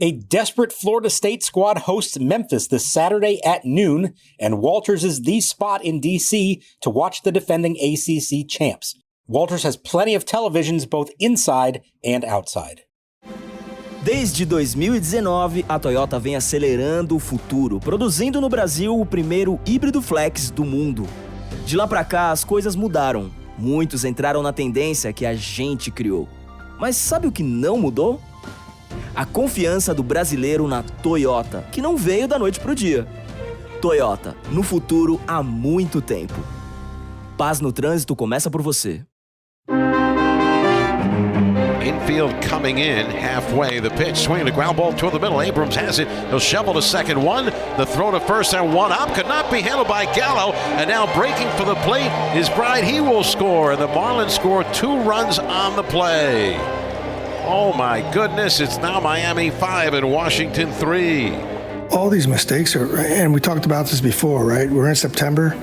A desperate Florida State squad hosts Memphis this Saturday at noon, and Walters is the spot in D.C. to watch the defending ACC champs. Walters has plenty of televisions both inside and outside. Desde 2019, a Toyota vem acelerando o futuro, produzindo no Brasil o primeiro híbrido flex do mundo. De lá pra cá, as coisas mudaram. Muitos entraram na tendência que a gente criou. Mas sabe o que não mudou? A confiança do brasileiro na Toyota, que não veio da noite pro dia. Toyota, no futuro há muito tempo. Paz no trânsito começa por você. Infield coming in halfway. The pitch swinging the ground ball toward the middle. Abrams has it. He'll shovel to second one. The throw to first and one up. Could not be handled by Gallo. And now breaking for the plate is Bride. He will score. And the Marlins score 2 runs on the play. Oh my goodness. It's now Miami 5 and Washington 3. All these mistakes are, and we talked about this before, right? We're in September.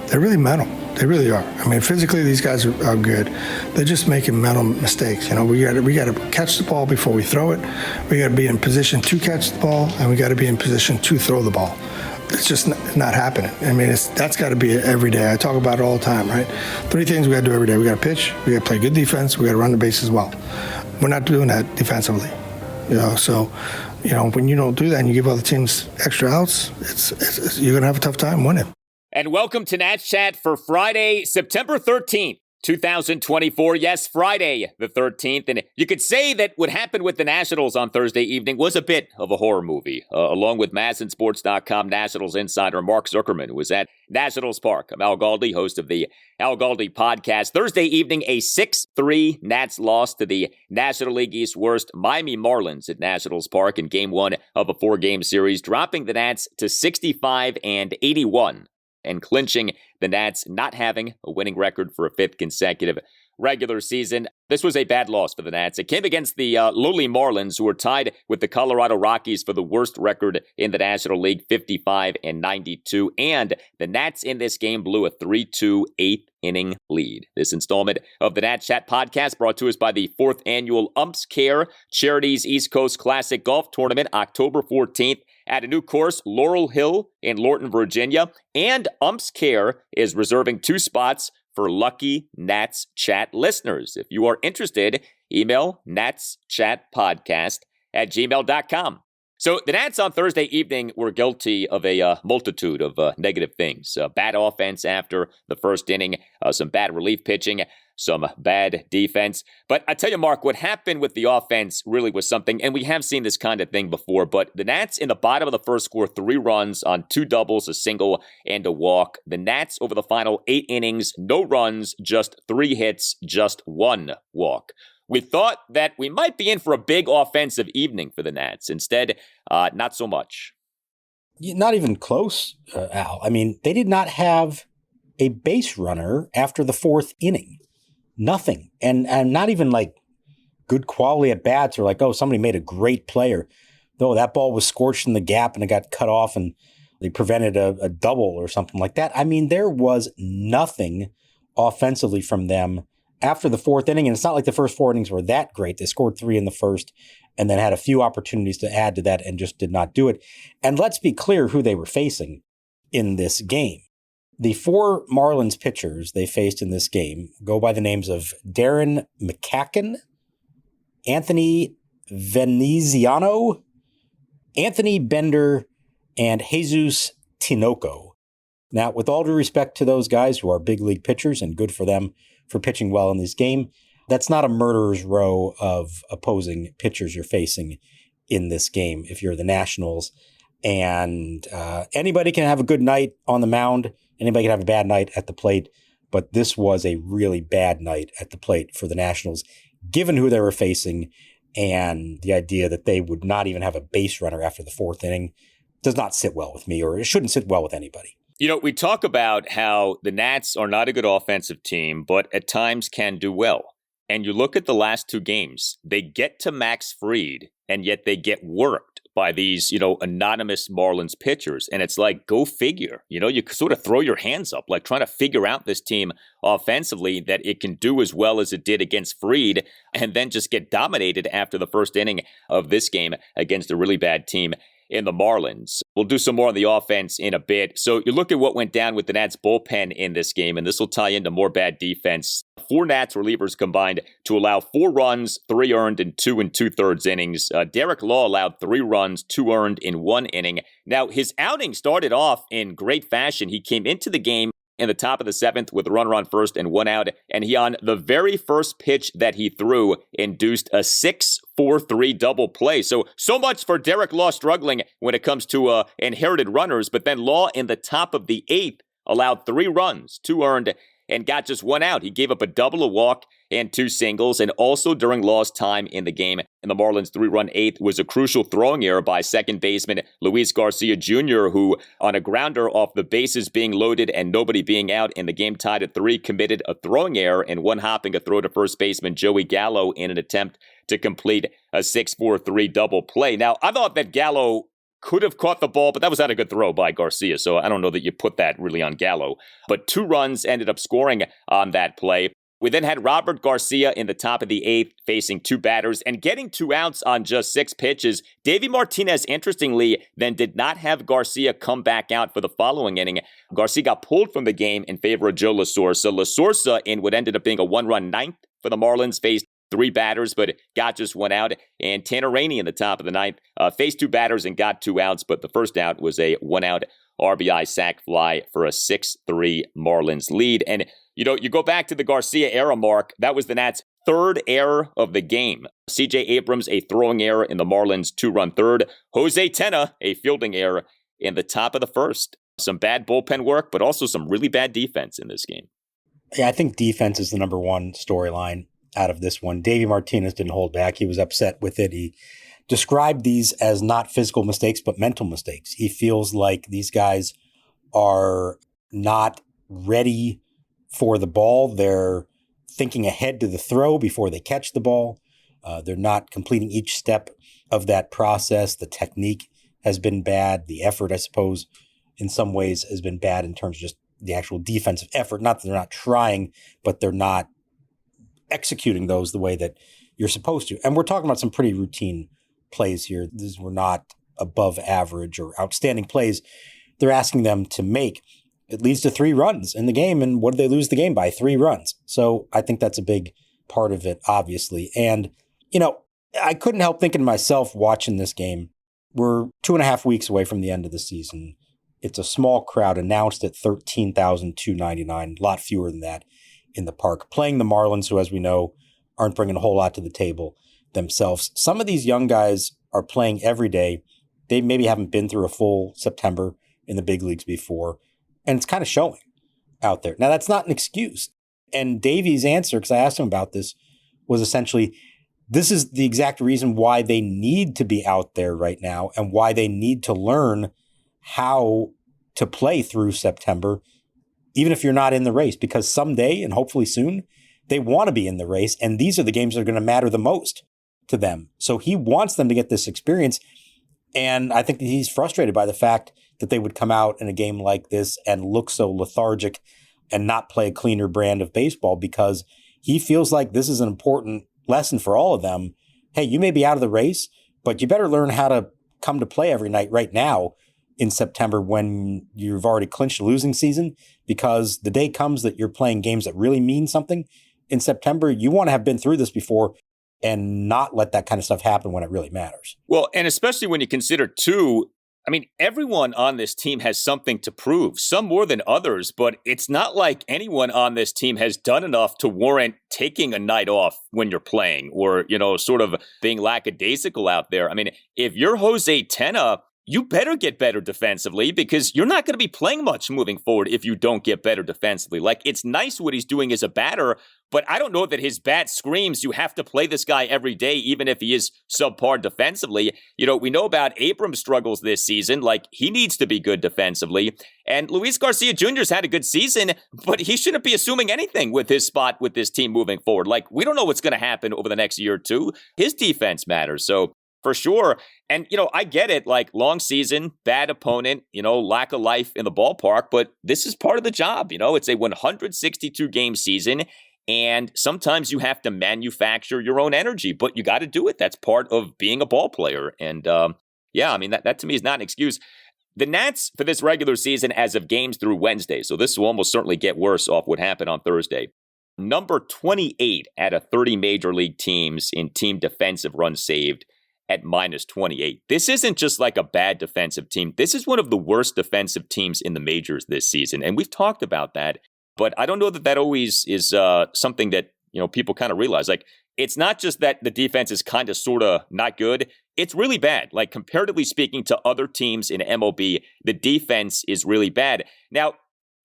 They're really mental. They really are. I mean, physically, these guys are good. They're just making mental mistakes. You know, we got to catch the ball before we throw it. We got to be in position to catch the ball, and we got to be in position to throw the ball. It's just not happening. I mean, that's got to be every day. I talk about it all the time, right? 3 things we got to do every day. We got to pitch. We got to play good defense. We got to run the bases well. We're not doing that defensively. You know, so, you know, when you don't do that and you give other teams extra outs, you're going to have a tough time winning. And welcome to Nats Chat for Friday, September 13th, 2024. Yes, Friday the 13th. And you could say that what happened with the Nationals on Thursday evening was a bit of a horror movie. Along with MASNsports.com Nationals insider Mark Zuckerman, who was at Nationals Park. I'm Al Galdi, host of the Al Galdi podcast. Thursday evening, a 6-3 Nats loss to the National League East worst Miami Marlins at Nationals Park in Game 1 of a 4-game series, dropping the Nats to 65 and 81. And clinching the Nats not having a winning record for a 5th consecutive regular season. This was a bad loss for the Nats. It came against the lowly Marlins, who were tied with the Colorado Rockies for the worst record in the National League, 55 and 92. And the Nats in this game blew a 3-2 8th-inning lead. This installment of the Nats Chat podcast brought to us by the 4th annual Umps Care Charities East Coast Classic Golf Tournament, October 14th. At a new course, Laurel Hill in Lorton, Virginia. And Umps Care is reserving 2 spots for lucky Nats Chat listeners. If you are interested, email natschatpodcast@gmail.com. So the Nats on Thursday evening were guilty of a multitude of negative things. Bad offense after the first inning, some bad relief pitching, some bad defense. But I tell you, Mark, what happened with the offense really was something, and we have seen this kind of thing before, but the Nats in the bottom of the first score 3 runs on 2 doubles, a single, and a walk. The Nats over the final 8 innings, no runs, just 3 hits, just 1 walk. We thought that we might be in for a big offensive evening for the Nats. Instead, not so much. Not even close, Al. I mean, they did not have a base runner after the 4th inning. Nothing. And not even like good quality at bats or like, oh, somebody made a great player. No, that ball was scorched in the gap and it got cut off and they prevented a double or something like that. I mean, there was nothing offensively from them after the 4th inning. And it's not like the first 4 innings were that great. They scored 3 in the first and then had a few opportunities to add to that and just did not do it. And let's be clear who they were facing in this game. The 4 Marlins pitchers they faced in this game go by the names of Darren McCacken, Anthony Veneziano, Anthony Bender, and Jesus Tinoco. Now, with all due respect to those guys who are big league pitchers and good for them for pitching well in this game, that's not a murderer's row of opposing pitchers you're facing in this game if you're the Nationals. And anybody can have a good night on the mound. Anybody can have a bad night at the plate. But this was a really bad night at the plate for the Nationals, given who they were facing and the idea that they would not even have a base runner after the 4th inning does not sit well with me, or it shouldn't sit well with anybody. You know, we talk about how the Nats are not a good offensive team, but at times can do well. And you look at the last 2 games, they get to Max Fried, and yet they get worked by these, anonymous Marlins pitchers. And it's like, go figure. You sort of throw your hands up, like trying to figure out this team offensively that it can do as well as it did against Fried and then just get dominated after the first inning of this game against a really bad team in the Marlins. We'll do some more on the offense in a bit. So you look at what went down with the Nats bullpen in this game, and this will tie into more bad defense. 4 Nats relievers combined to allow 4 runs, 3 earned in 2 2/3 innings. Derek Law allowed 3 runs, 2 earned in 1 inning. Now, his outing started off in great fashion. He came into the game in the top of the 7th with a runner on first and 1 out, and he, on the very first pitch that he threw, induced a 6-4-3 double play. So much for Derek Law struggling when it comes to inherited runners, but then Law in the top of the 8th allowed 3 runs, 2 earned, and got just 1 out. He gave up a double, a walk, and 2 singles, and also during Law's time in the game, in the Marlins' 3-run 8th was a crucial throwing error by second baseman Luis Garcia Jr., who, on a grounder off the bases being loaded and nobody being out in the game tied at 3, committed a throwing error and one-hopping a throw to first baseman Joey Gallo in an attempt to complete a 6-4-3 double play. Now, I thought that Gallo could have caught the ball, but that was not a good throw by Garcia, so I don't know that you put that really on Gallo. But 2 runs ended up scoring on that play. We then had Robert Garcia in the top of the 8th facing 2 batters and getting 2 outs on just 6 pitches. Davey Martinez, interestingly, then did not have Garcia come back out for the following inning. Garcia got pulled from the game in favor of Joe La Sorsa. La Sorsa, in what ended up being a 1-run 9th for the Marlins, faced 3 batters, but got just 1 out. And Tanner Rainey in the top of the 9th faced 2 batters and got 2 outs, but the first out was a 1-out RBI sac fly for a 6-3 Marlins lead. And, you go back to the Garcia era, Mark, that was the Nats' 3rd error of the game. C.J. Abrams, a throwing error in the Marlins' 2-run 3rd. Jose Tena, a fielding error in the top of the 1st. Some bad bullpen work, but also some really bad defense in this game. Yeah, I think defense is the number one storyline out of this one. Davey Martinez didn't hold back. He was upset with it. He described these as not physical mistakes, but mental mistakes. He feels like these guys are not ready for the ball. They're thinking ahead to the throw before they catch the ball. They're not completing each step of that process. The technique has been bad. The effort, I suppose, in some ways has been bad in terms of just the actual defensive effort. Not that they're not trying, but they're not executing those the way that you're supposed to. And we're talking about some pretty routine plays here. These were not above average or outstanding plays they're asking them to make. It leads to 3 runs in the game. And what did they lose the game by? 3 runs. So I think that's a big part of it, obviously. And, I couldn't help thinking to myself watching this game, we're 2.5 weeks away from the end of the season. It's a small crowd, announced at 13,299, a lot fewer than that in the park, playing the Marlins, who, as we know, aren't bringing a whole lot to the table themselves. Some of these young guys are playing every day. They maybe haven't been through a full September in the big leagues before, and it's kind of showing out there. Now, that's not an excuse. And Davey's answer, because I asked him about this, was essentially, this is the exact reason why they need to be out there right now and why they need to learn how to play through September, even if you're not in the race, because someday, and hopefully soon, they want to be in the race, and these are the games that are going to matter the most to them. So he wants them to get this experience, and I think that he's frustrated by the fact that they would come out in a game like this and look so lethargic and not play a cleaner brand of baseball, because he feels like this is an important lesson for all of them. Hey, you may be out of the race, but you better learn how to come to play every night right now in September when you've already clinched a losing season, because the day comes that you're playing games that really mean something in September. You want to have been through this before and not let that kind of stuff happen when it really matters. Well, and especially when you consider, too, everyone on this team has something to prove, some more than others, but it's not like anyone on this team has done enough to warrant taking a night off when you're playing or, sort of being lackadaisical out there. If you're Jose Tena, you better get better defensively, because you're not going to be playing much moving forward if you don't get better defensively. Like, it's nice what he's doing as a batter, but I don't know that his bat screams you have to play this guy every day, even if he is subpar defensively. We know about Abrams' struggles this season. Like, he needs to be good defensively. And Luis Garcia Jr.'s had a good season, but he shouldn't be assuming anything with his spot with this team moving forward. Like, we don't know what's going to happen over the next year or two. His defense matters. So For sure. And, I get it, like long season, bad opponent, lack of life in the ballpark, but this is part of the job. It's a 162 game season, and sometimes you have to manufacture your own energy, but you got to do it. That's part of being a ball player. And that to me is not an excuse. The Nats for this regular season as of games through Wednesday, so this will almost certainly get worse off what happened on Thursday. Number 28 out of 30 major league teams in team defensive runs saved at minus 28. This isn't just like a bad defensive team. This is one of the worst defensive teams in the majors this season. And we've talked about that, but I don't know that always is something that, people kind of realize. Like, it's not just that the defense is kind of sort of not good. It's really bad. Like, comparatively speaking to other teams in MLB, the defense is really bad. Now,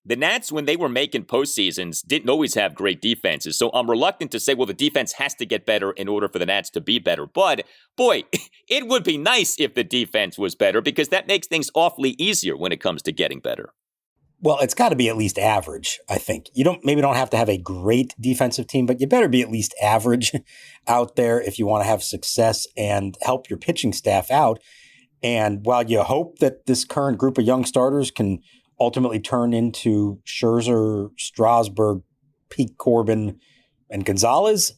the Nats, when they were making postseasons, didn't always have great defenses. So I'm reluctant to say, well, the defense has to get better in order for the Nats to be better. But, boy, it would be nice if the defense was better, because that makes things awfully easier when it comes to getting better. Well, it's got to be at least average, I think. You don't have to have a great defensive team, but you better be at least average out there if you want to have success and help your pitching staff out. And while you hope that this current group of young starters can ultimately turn into Scherzer, Strasburg, Pete Corbin, and Gonzalez,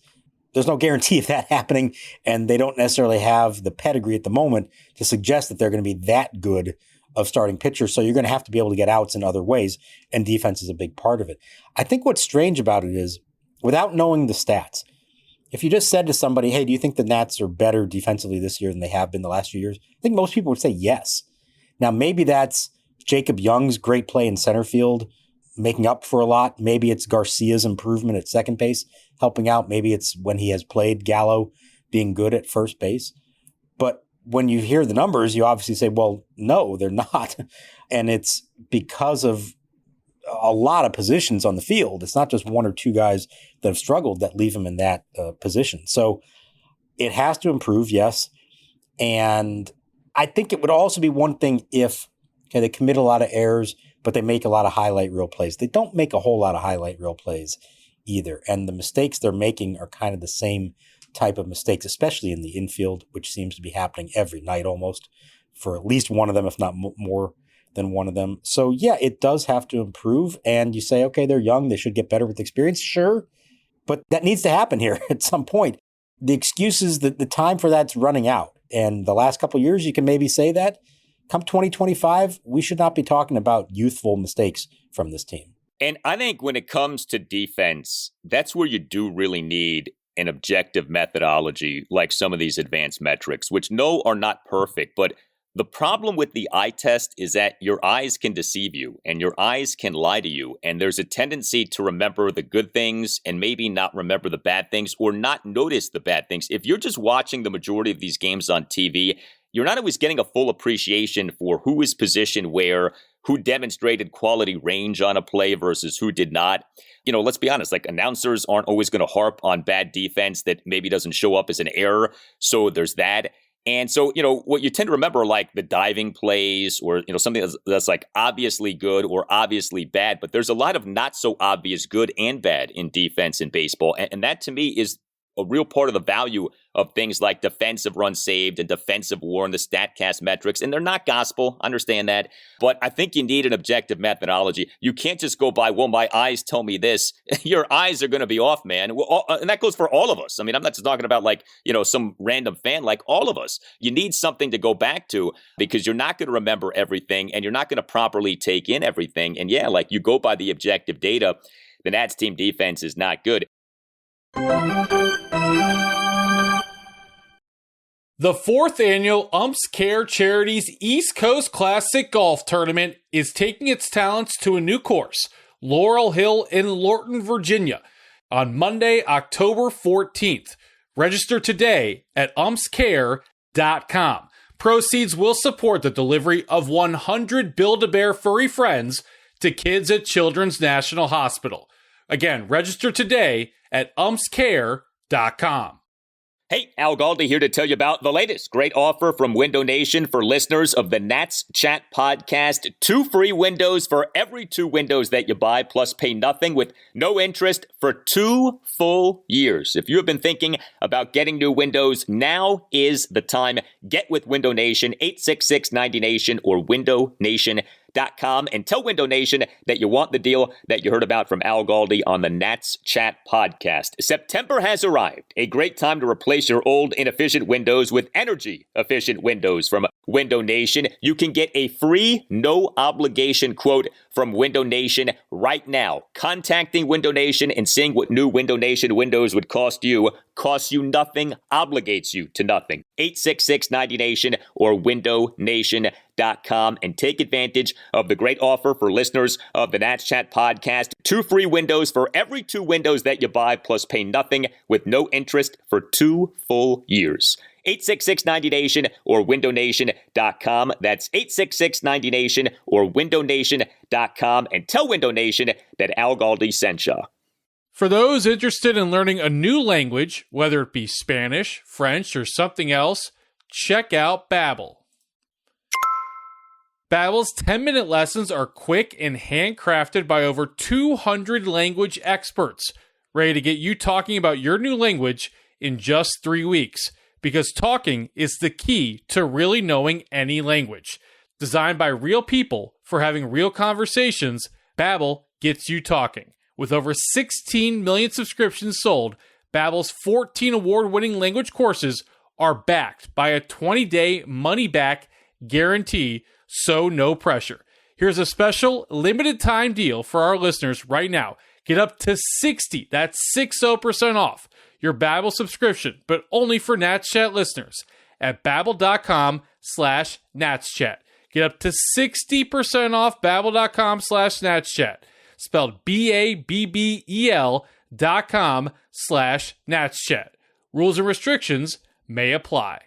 there's no guarantee of that happening, and they don't necessarily have the pedigree at the moment to suggest that they're going to be that good of starting pitchers. So you're going to have to be able to get outs in other ways, and defense is a big part of it. I think what's strange about it is, without knowing the stats, if you just said to somebody, hey, do you think the Nats are better defensively this year than they have been the last few years? I think most people would say yes. Now, maybe that's Jacob Young's great play in center field making up for a lot. Maybe it's Garcia's improvement at second base helping out. Maybe it's when he has played Gallo being good at first base. But when you hear the numbers, you obviously say, well, no, they're not. And it's because of a lot of positions on the field. It's not just one or two guys that have struggled that leave them in that position. So it has to improve, yes. And I think it would also be one thing if they commit a lot of errors, but they make a lot of highlight reel plays. They don't make a whole lot of highlight reel plays either. And the mistakes they're making are kind of the same type of mistakes, especially in the infield, which seems to be happening every night almost for at least one of them, if not more than one of them. So yeah, it does have to improve. And you say, okay, they're young, they should get better with experience. Sure. But that needs to happen here at some point. The excuses, the time for that's running out. And the last couple of years, you can maybe say that. Come 2025, we should not be talking about youthful mistakes from this team. And I think when it comes to defense, that's where you do really need an objective methodology like some of these advanced metrics, which no are not perfect. But the problem with the eye test is that your eyes can deceive you and your eyes can lie to you. And there's a tendency to remember the good things and maybe not remember the bad things or not notice the bad things. If you're just watching the majority of these games on TV, you're not always getting a full appreciation for who is positioned where, who demonstrated quality range on a play versus who did not. Let's be honest, like announcers aren't always going to harp on bad defense that maybe doesn't show up as an error. So there's that. And so, what you tend to remember are like the diving plays or, something that's like obviously good or obviously bad. But there's a lot of not so obvious good and bad in defense in baseball. And that to me is a real part of the value of things like defensive runs saved and defensive WAR and the StatCast metrics. And they're not gospel. Understand that. But I think you need an objective methodology. You can't just go by, well, my eyes tell me this. Your eyes are going to be off, man. And that goes for all of us. I mean, I'm not just talking about like, some random fan, like all of us. You need something to go back to because you're not going to remember everything and you're not going to properly take in everything. And yeah, like you go by the objective data, the Nats team defense is not good. The 4th annual Umps Care Charities East Coast Classic Golf Tournament is taking its talents to a new course, Laurel Hill in Lorton, Virginia, on Monday, October 14th. Register today at umpscare.com. Proceeds will support the delivery of 100 Build-A-Bear furry friends to kids at Children's National Hospital. Again, register today at umpscare.com. Hey, Al Galdi here to tell you about the latest great offer from Window Nation for listeners of the Nats Chat podcast. 2 free windows for every 2 windows that you buy, plus pay nothing with no interest for 2 full years. If you have been thinking about getting new windows, now is the time. Get with Window Nation, 866-90Nation or windownation.com, and tell Window Nation that you want the deal that you heard about from Al Galdi on the Nats Chat podcast. September has arrived. A great time to replace your old inefficient windows with energy-efficient windows from Window Nation. You can get a free, no-obligation quote from Window Nation right now. Contacting Window Nation and seeing what new Window Nation windows would costs you nothing, obligates you to nothing. 866-90Nation or windownation.com, and take advantage of the great offer for listeners of the Nats Chat podcast. 2 free windows for every 2 windows that you buy, plus pay nothing with no interest for 2 full years. 866-90Nation or windownation.com. That's 866-90Nation or windownation.com, and tell Window Nation that Al Galdi sent you. For those interested in learning a new language, whether it be Spanish, French, or something else, check out Babbel. Babbel's 10-minute lessons are quick and handcrafted by over 200 language experts, ready to get you talking about your new language in just 3 weeks, because talking is the key to really knowing any language. Designed by real people for having real conversations, Babbel gets you talking. With over 16 million subscriptions sold, Babbel's 14 award-winning language courses are backed by a 20-day money-back guarantee, so no pressure. Here's a special limited-time deal for our listeners right now. Get up to 60% off your Babbel subscription, but only for Nats Chat listeners at babbel.com/natschat. Get up to 60% off babbel.com/natschat. Spelled BABBEL.com/natschat. Rules and restrictions may apply.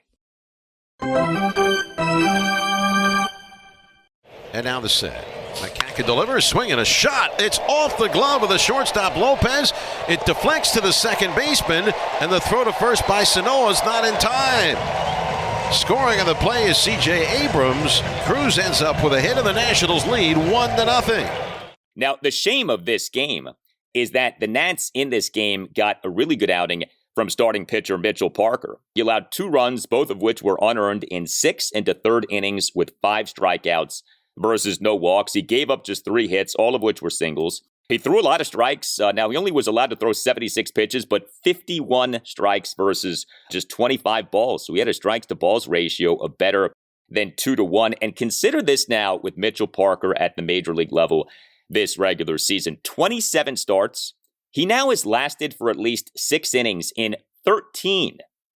And now the set. McCacken delivers, swing and a shot. It's off the glove of the shortstop Lopez. It deflects to the second baseman, and the throw to first by Sano is not in time. Scoring on the play is C.J. Abrams. Cruz ends up with a hit, and the Nationals lead 1-0. Now, the shame of this game is that the Nats in this game got a really good outing from starting pitcher Mitchell Parker. He allowed 2 runs, both of which were unearned, in 6 into 3rd innings with 5 strikeouts versus no walks. He gave up just 3 hits, all of which were singles. He threw a lot of strikes. Now, he only was allowed to throw 76 pitches, but 51 strikes versus just 25 balls. So he had a strikes-to-balls ratio of better than 2-1. And consider this now with Mitchell Parker at the major league level this regular season. 27 starts. He now has lasted for at least 6 innings in 13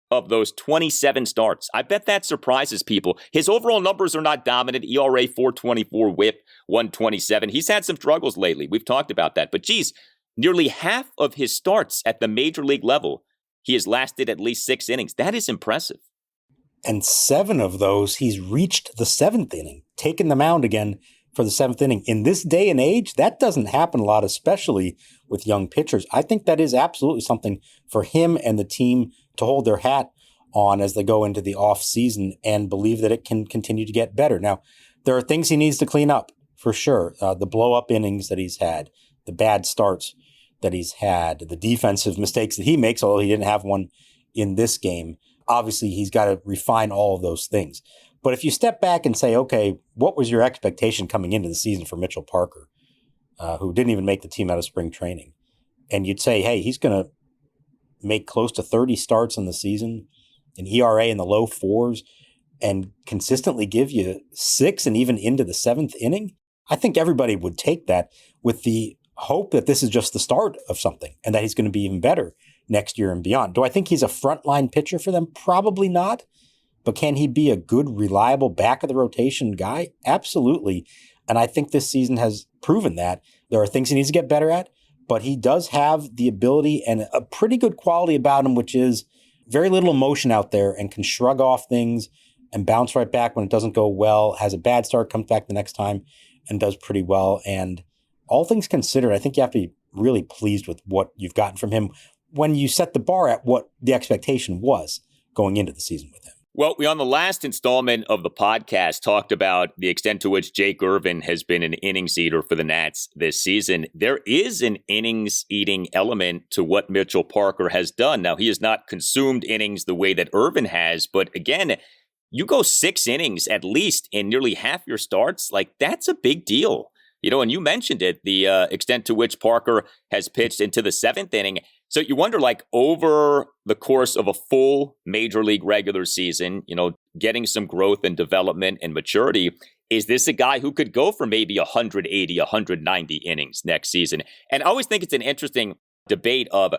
of those 27 starts. I bet that surprises people. His overall numbers are not dominant. ERA 4.24, whip 1.27. He's had some struggles lately. We've talked about that. But geez, nearly half of his starts at the major league level, he has lasted at least 6 innings. That is impressive. And 7 of those, he's reached the 7th inning, taken the mound again for the 7th inning. In this day and age, that doesn't happen a lot, especially with young pitchers. I think that is absolutely something for him and the team to hold their hat on as they go into the off season and believe that it can continue to get better. Now, there are things he needs to clean up for sure. The blow up innings that he's had, the bad starts that he's had, the defensive mistakes that he makes, although he didn't have one in this game. Obviously, he's got to refine all of those things. But if you step back and say, okay, what was your expectation coming into the season for Mitchell Parker, who didn't even make the team out of spring training? And you'd say, hey, he's going to make close to 30 starts in the season, an ERA in the low 4s, and consistently give you 6 and even into the 7th inning. I think everybody would take that with the hope that this is just the start of something and that he's going to be even better next year and beyond. Do I think he's a frontline pitcher for them? Probably not. But can he be a good, reliable back-of-the-rotation guy? Absolutely. And I think this season has proven that. There are things he needs to get better at, but he does have the ability and a pretty good quality about him, which is very little emotion out there and can shrug off things and bounce right back when it doesn't go well, has a bad start, comes back the next time and does pretty well. And all things considered, I think you have to be really pleased with what you've gotten from him when you set the bar at what the expectation was going into the season with him. Well, we on the last installment of the podcast talked about the extent to which Jake Irvin has been an innings eater for the Nats this season. There is an innings eating element to what Mitchell Parker has done. Now, he has not consumed innings the way that Irvin has, but again, you go 6 innings at least in nearly half your starts, like that's a big deal. You know, and you mentioned it, the extent to which Parker has pitched into the 7th inning. So you wonder, like, over the course of a full major league regular season, you know, getting some growth and development and maturity, is this a guy who could go for maybe 180, 190 innings next season? And I always think it's an interesting debate of,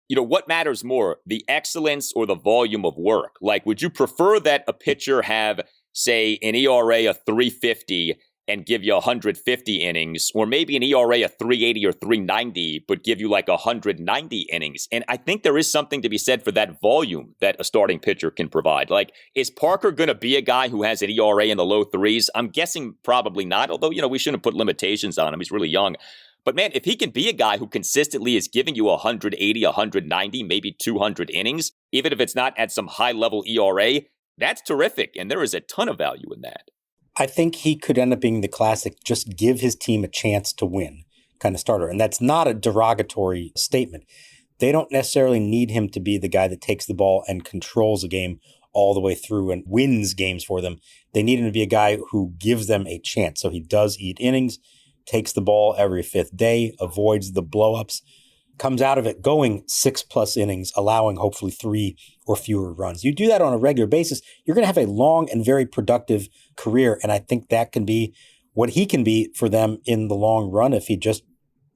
you know, what matters more, the excellence or the volume of work? Like, would you prefer that a pitcher have, say, an ERA of 350 and give you 150 innings, or maybe an ERA of 380 or 390, but give you like 190 innings? And I think there is something to be said for that volume that a starting pitcher can provide. Like, is Parker going to be a guy who has an ERA in the low 3s? I'm guessing probably not, although, you know, we shouldn't put limitations on him. He's really young. But man, if he can be a guy who consistently is giving you 180, 190, maybe 200 innings, even if it's not at some high-level ERA, that's terrific. And there is a ton of value in that. I think he could end up being the classic, just give his team a chance to win kind of starter. And that's not a derogatory statement. They don't necessarily need him to be the guy that takes the ball and controls a game all the way through and wins games for them. They need him to be a guy who gives them a chance. So he does eat innings, takes the ball every 5th day, avoids the blowups, comes out of it going 6+ innings, allowing hopefully 3 or fewer runs. You do that on a regular basis, you're going to have a long and very productive career. And I think that can be what he can be for them in the long run if he just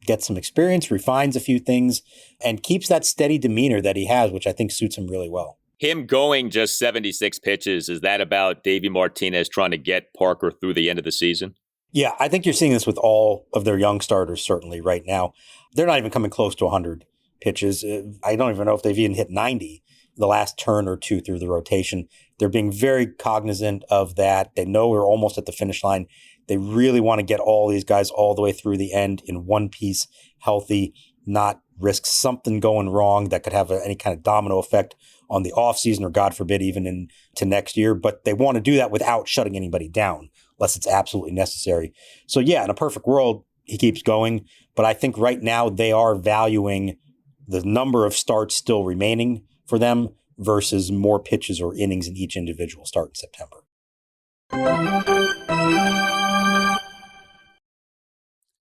gets some experience, refines a few things, and keeps that steady demeanor that he has, which I think suits him really well. Him going just 76 pitches, is that about Davey Martinez trying to get Parker through the end of the season? Yeah, I think you're seeing this with all of their young starters certainly right now. They're not even coming close to 100 pitches. I don't even know if they've even hit 90 the last turn or two through the rotation. They're being very cognizant of that. They know we're almost at the finish line. They really want to get all these guys all the way through the end in one piece, healthy, not risk something going wrong that could have any kind of domino effect on the offseason or, God forbid, even into next year. But they want to do that without shutting anybody down unless it's absolutely necessary. So, yeah, in a perfect world, he keeps going. But I think right now they are valuing the number of starts still remaining for them versus more pitches or innings in each individual start in September.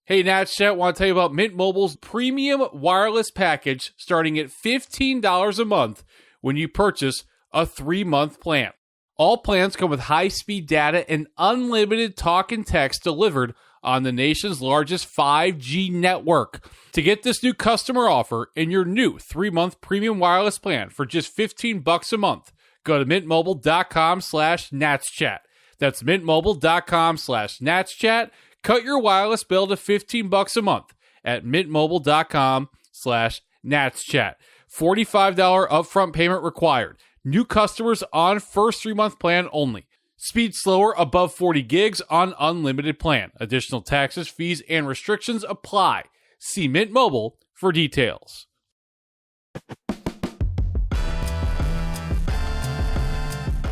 Hey, Nats Chat, want to tell you about Mint Mobile's premium wireless package starting at $15 a month when you purchase a 3-month plan. All plans come with high-speed data and unlimited talk and text delivered on the nation's largest 5G network. To get this new customer offer and your new 3-month premium wireless plan for just $15 a month, go to mintmobile.com/natschat. That's mintmobile.com/natschat. Cut your wireless bill to $15 a month at mintmobile.com/natschat. $45 upfront payment required. New customers on first 3-month plan only. Speed slower above 40 gigs on unlimited plan. Additional taxes, fees, and restrictions apply. See Mint Mobile for details.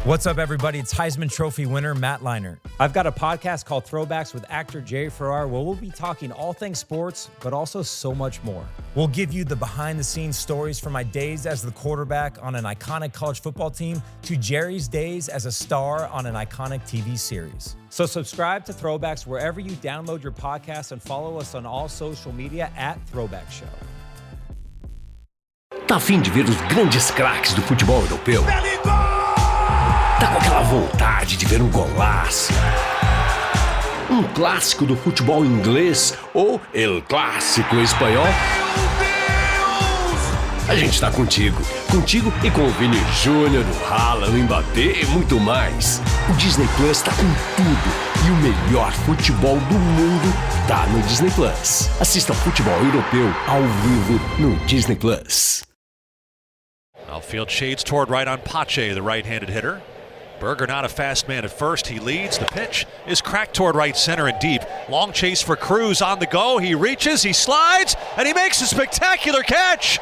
What's up, everybody? It's Heisman Trophy winner Matt Leinart. I've got a podcast called Throwbacks with actor Jerry Ferrara where we'll be talking all things sports, but also so much more. We'll give you the behind-the-scenes stories from my days as the quarterback on an iconic college football team to Jerry's days as a star on an iconic TV series. So subscribe to Throwbacks wherever you download your podcast and follow us on all social media at Throwback Show. Tá a fim de ver os grandes craques do futebol europeu? Tá com aquela vontade de ver golaço? Clássico do futebol inglês ou El Clássico espanhol? A gente tá contigo e com o Vini Júnior, o Haaland, o Mbappé e muito mais. O Disney Plus tá com tudo e o melhor futebol do mundo tá no Disney Plus. Assista futebol europeu ao vivo no Disney Plus. Outfield shades toward right on Pache, the right-handed hitter. Berger not a fast man at first. He leads. The pitch is cracked toward right center and deep. Long chase for Cruz on the go. He reaches, he slides, and he makes a spectacular catch.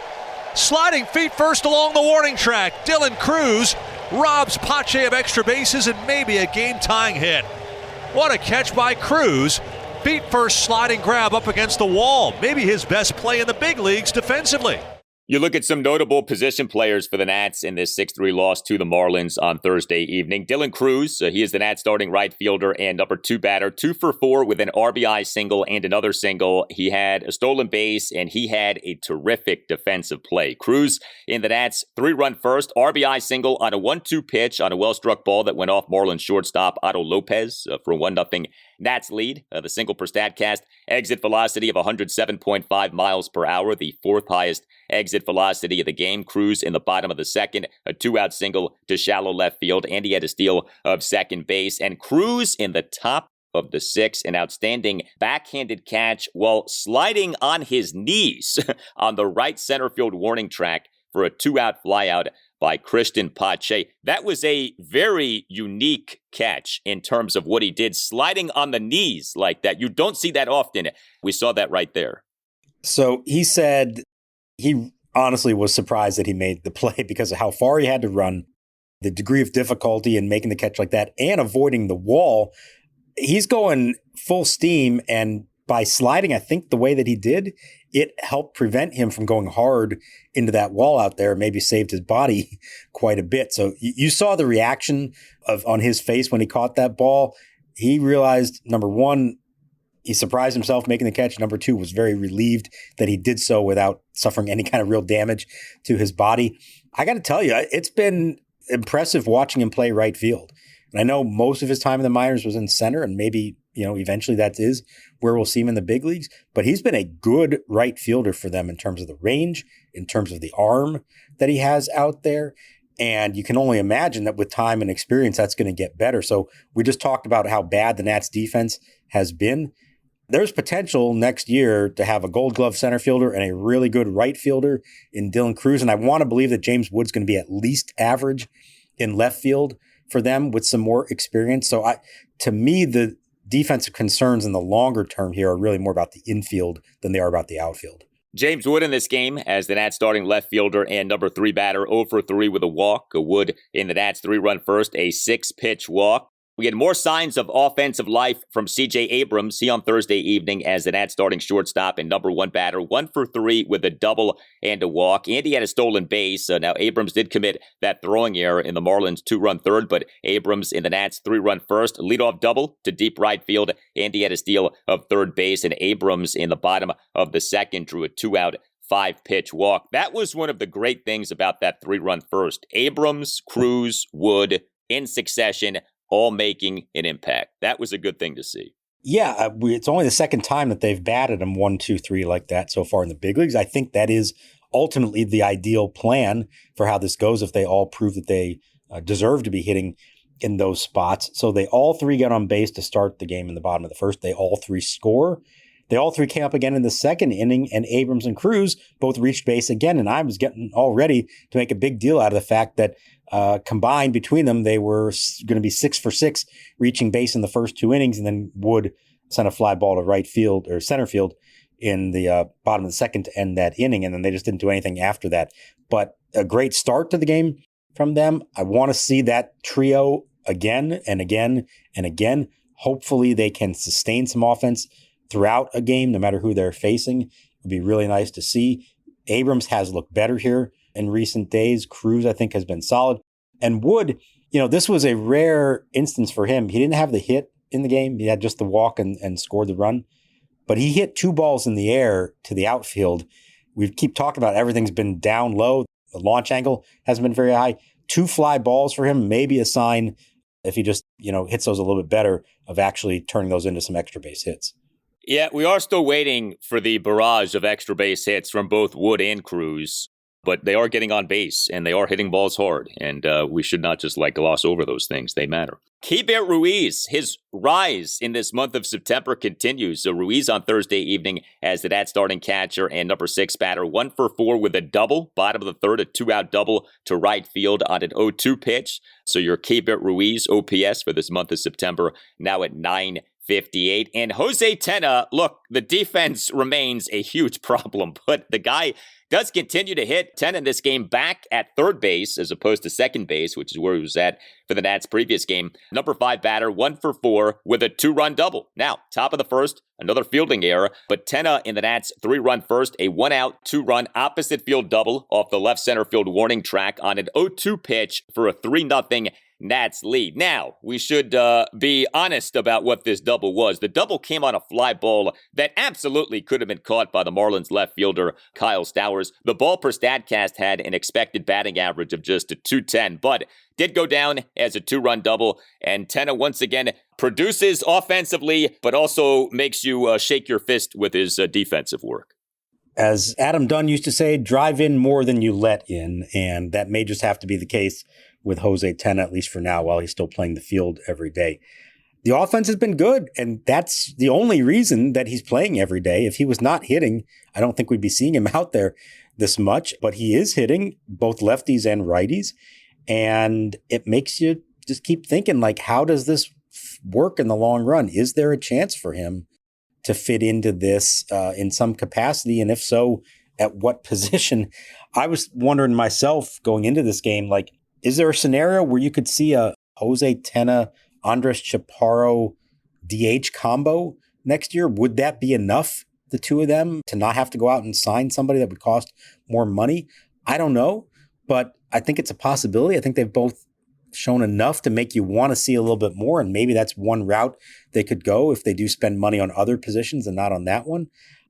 Sliding feet first along the warning track. Dylan Cruz robs Pache of extra bases and maybe a game-tying hit. What a catch by Cruz. Feet first sliding grab up against the wall. Maybe his best play in the big leagues defensively. You look at some notable position players for the Nats in this 6-3 loss to the Marlins on Thursday evening. Dylan Cruz, he is the Nats starting right fielder and number 2 batter, 2 for 4 with an RBI single and another single. He had a stolen base and he had a terrific defensive play. Cruz in the Nats 3-run first, RBI single on a 1-2 pitch on a well-struck ball that went off Marlins shortstop Otto Lopez for a 1-0 Nats lead. The single per StatCast, exit velocity of 107.5 miles per hour, the 4th highest exit velocity of the game. Cruz in the bottom of the second, a 2-out single to shallow left field, and he had a steal of second base. And Cruz in the top of the 6th, an outstanding backhanded catch while sliding on his knees on the right center field warning track for a 2-out flyout by Christian Pache. That was a very unique catch in terms of what he did, sliding on the knees like that. You don't see that often. We saw that right there. So he said he honestly was surprised that he made the play because of how far he had to run, the degree of difficulty in making the catch like that, and avoiding the wall. He's going full steam, and by sliding, I think the way that he did, it helped prevent him from going hard into that wall out there, maybe saved his body quite a bit. So you saw the reaction on his face when he caught that ball. He realized, number one, he surprised himself making the catch. Number 2, was very relieved that he did so without suffering any kind of real damage to his body. I got to tell you, it's been impressive watching him play right field. And I know most of his time in the minors was in center, and maybe, eventually that is where we'll see him in the big leagues. But he's been a good right fielder for them in terms of the range, in terms of the arm that he has out there. And you can only imagine that with time and experience, that's going to get better. So we just talked about how bad the Nats defense has been. There's potential next year to have a Gold Glove center fielder and a really good right fielder in Dylan Cruz. And I want to believe that James Wood's going to be at least average in left field for them with some more experience. So to me, the defensive concerns in the longer term here are really more about the infield than they are about the outfield. James Wood in this game as the Nats starting left fielder and number 3 batter, 0 for 3 with a walk. Wood in the Nats 3-run first, a 6-pitch walk. We had more signs of offensive life from C.J. Abrams. He on Thursday evening as the Nats starting shortstop and number 1 batter, 1 for 3 with a double and a walk. And he had a stolen base. Now, Abrams did commit that throwing error in the Marlins 2-run third, but Abrams in the Nats 3-run first, leadoff double to deep right field, and he had a steal of third base. And Abrams in the bottom of the second drew a 2-out 5-pitch walk. That was one of the great things about that 3-run first. Abrams, Cruz, Wood in succession, all making an impact. That was a good thing to see. Yeah, it's only the second time that they've batted them 1, 2, 3 like that so far in the big leagues. I think that is ultimately the ideal plan for how this goes if they all prove that they deserve to be hitting in those spots. So they all 3 get on base to start the game in the bottom of the first. They all 3 score. They all 3 came up again in the second inning, and Abrams and Cruz both reached base again. And I was getting all ready to make a big deal out of the fact that combined between them, they were going to be 6 for 6 reaching base in the first 2 innings. And then Wood sent a fly ball to right field or center field in the bottom of the second to end that inning. And then they just didn't do anything after that. But a great start to the game from them. I want to see that trio again and again and again. Hopefully they can sustain some offense throughout a game, no matter who they're facing. It would be really nice to see. Abrams has looked better here in recent days. Cruz, I think, has been solid. And Wood, this was a rare instance for him. He didn't have the hit in the game. He had just the walk and scored the run. But he hit 2 balls in the air to the outfield. We keep talking about everything's been down low. The launch angle hasn't been very high. 2 fly balls for him, maybe a sign, if he just, hits those a little bit better, of actually turning those into some extra base hits. Yeah, we are still waiting for the barrage of extra base hits from both Wood and Cruz, but they are getting on base and they are hitting balls hard, and we should not just gloss over those things. They matter. Keibert Ruiz, his rise in this month of September continues. So Ruiz on Thursday evening as the Nats starting catcher and number 6 batter, 1 for 4 with a double, bottom of the third, a 2-out double to right field on an 0-2 pitch. So your Keibert Ruiz OPS for this month of September now at 958. And Jose Tena, look, the defense remains a huge problem, but the guy does continue to hit. Tena in this game back at third base as opposed to second base, which is where he was at for the Nats' previous game. Number 5 batter, 1 for 4 with a 2-run double. Now, top of the first, another fielding error, but Tena in the Nats' 3-run first, a 1-out, 2-run opposite field double off the left center field warning track on an 0-2 pitch for a 3-0 Nats lead. Now, we should be honest about what this double was. The double came on a fly ball that absolutely could have been caught by the Marlins left fielder, Kyle Stowers. The ball per StatCast had an expected batting average of just a 210, but did go down as a 2-run double. And Tena once again produces offensively, but also makes you shake your fist with his defensive work. As Adam Dunn used to say, drive in more than you let in. And that may just have to be the case with Jose Tena, at least for now, while he's still playing the field every day. The offense has been good, and that's the only reason that he's playing every day. If he was not hitting, I don't think we'd be seeing him out there this much, but he is hitting both lefties and righties. And it makes you just keep thinking, like, how does this work in the long run? Is there a chance for him to fit into this in some capacity? And if so, at what position? I was wondering myself going into this game, like, is there a scenario where you could see a Jose Tena, Andres Chapparo DH combo next year? Would that be enough, the two of them, to not have to go out and sign somebody that would cost more money? I don't know, but I think it's a possibility. I think they've both shown enough to make you want to see a little bit more, and maybe that's one route they could go if they do spend money on other positions and not on that one.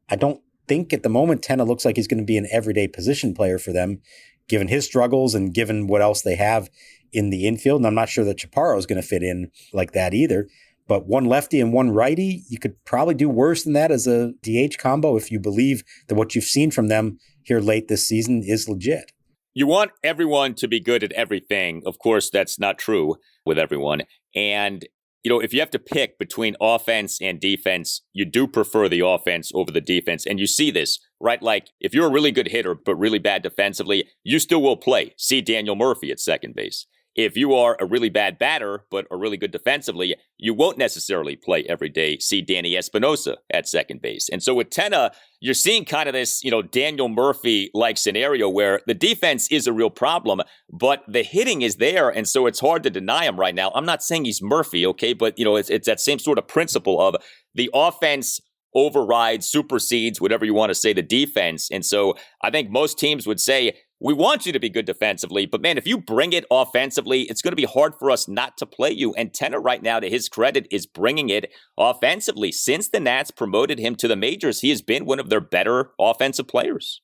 I don't think at the moment Tena looks like he's going to be an everyday position player for them, given his struggles and given what else they have in the infield. And I'm not sure that Chapparo is going to fit in like that either. But one lefty and one righty, you could probably do worse than that as a DH combo if you believe that what you've seen from them here late this season is legit. You want everyone to be good at everything. Of course, that's not true with everyone. And, you know, if you have to pick between offense and defense, you do prefer the offense over the defense. And you see this, right? Like, if you're a really good hitter, but really bad defensively, you still will play. See Daniel Murphy at second base. If you are a really bad batter, but are really good defensively, you won't necessarily play every day. See Danny Espinosa at second base. And so with Tena, you're seeing kind of this, you know, Daniel Murphy-like scenario where the defense is a real problem, but the hitting is there. And so it's hard to deny him right now. I'm not saying he's Murphy, okay? But, you know, it's that same sort of principle of the offense overrides, supersedes, whatever you want to say, the defense. And so I think most teams would say, we want you to be good defensively, but man, if you bring it offensively, it's going to be hard for us not to play you. And Tena right now, to his credit, is bringing it offensively. Since the Nats promoted him to the majors, he has been one of their better offensive players.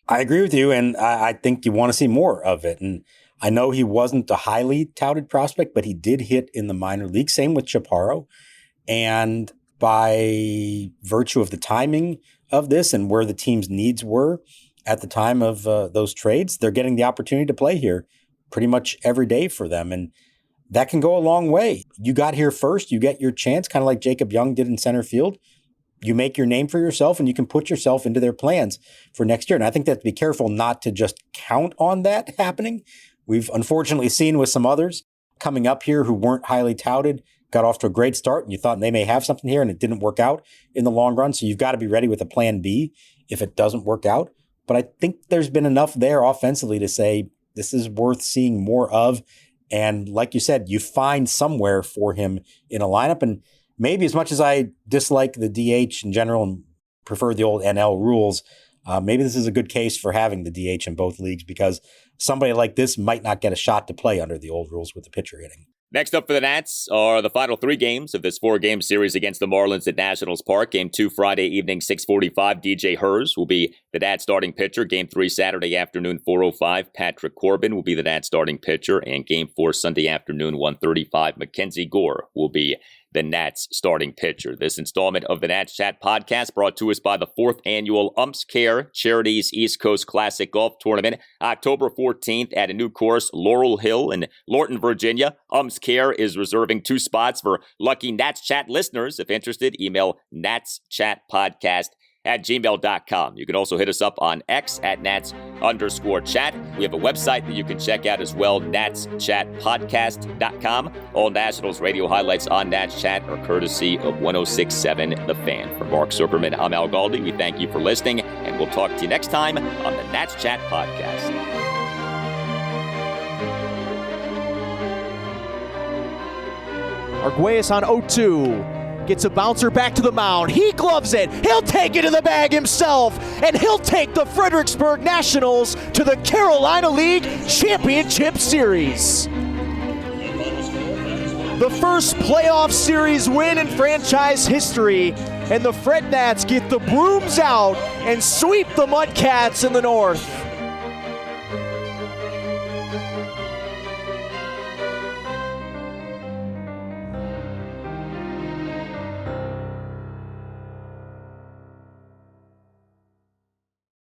I agree with you, and I think you want to see more of it. And I know he wasn't a highly touted prospect, but he did hit in the minor league. Same with Chapparo. And by virtue of the timing of this and where the team's needs were at the time of those trades, they're getting the opportunity to play here pretty much every day for them. And that can go a long way. You got here first, you get your chance, kind of like Jacob Young did in center field. You make your name for yourself and you can put yourself into their plans for next year. And I think they have to be careful not to just count on that happening. We've unfortunately seen with some others coming up here who weren't highly touted, got off to a great start, and you thought they may have something here and it didn't work out in the long run. So you've got to be ready with a plan B if it doesn't work out. But I think there's been enough there offensively to say this is worth seeing more of. And like you said, you find somewhere for him in a lineup. And maybe as much as I dislike the DH in general and prefer the old NL rules, maybe this is a good case for having the DH in both leagues, because somebody like this might not get a shot to play under the old rules with the pitcher hitting. Next up for the Nats are the final 3 games of this 4-game series against the Marlins at Nationals Park. Game 2 Friday evening, 6:45. DJ Herz will be the Nats starting pitcher. Game 3 Saturday afternoon, 4:05. Patrick Corbin will be the Nats starting pitcher. And Game 4 Sunday afternoon, 1:35. Mackenzie Gore will be the Nats starting pitcher. This installment of the Nats Chat podcast brought to us by the 4th annual Umps Care Charities East Coast Classic Golf Tournament, October 14th at a new course, Laurel Hill in Lorton, Virginia. Umps Care is reserving 2 spots for lucky Nats Chat listeners. If interested, email natschatpodcast@gmail.com. You can also hit us up on X at Nats_chat. We have a website that you can check out as well, natschatpodcast.com. All Nationals radio highlights on Nats Chat are courtesy of 106.7 The Fan. For Mark Zuckerman, I'm Al Galdi. We thank you for listening, and we'll talk to you next time on the Nats Chat podcast. Arguelles on 0-2. Gets a bouncer back to the mound. He gloves it. He'll take it to the bag himself. And he'll take the Fredericksburg Nationals to the Carolina League Championship Series. The first playoff series win in franchise history. And the Fred Nats get the brooms out and sweep the Mudcats in the north.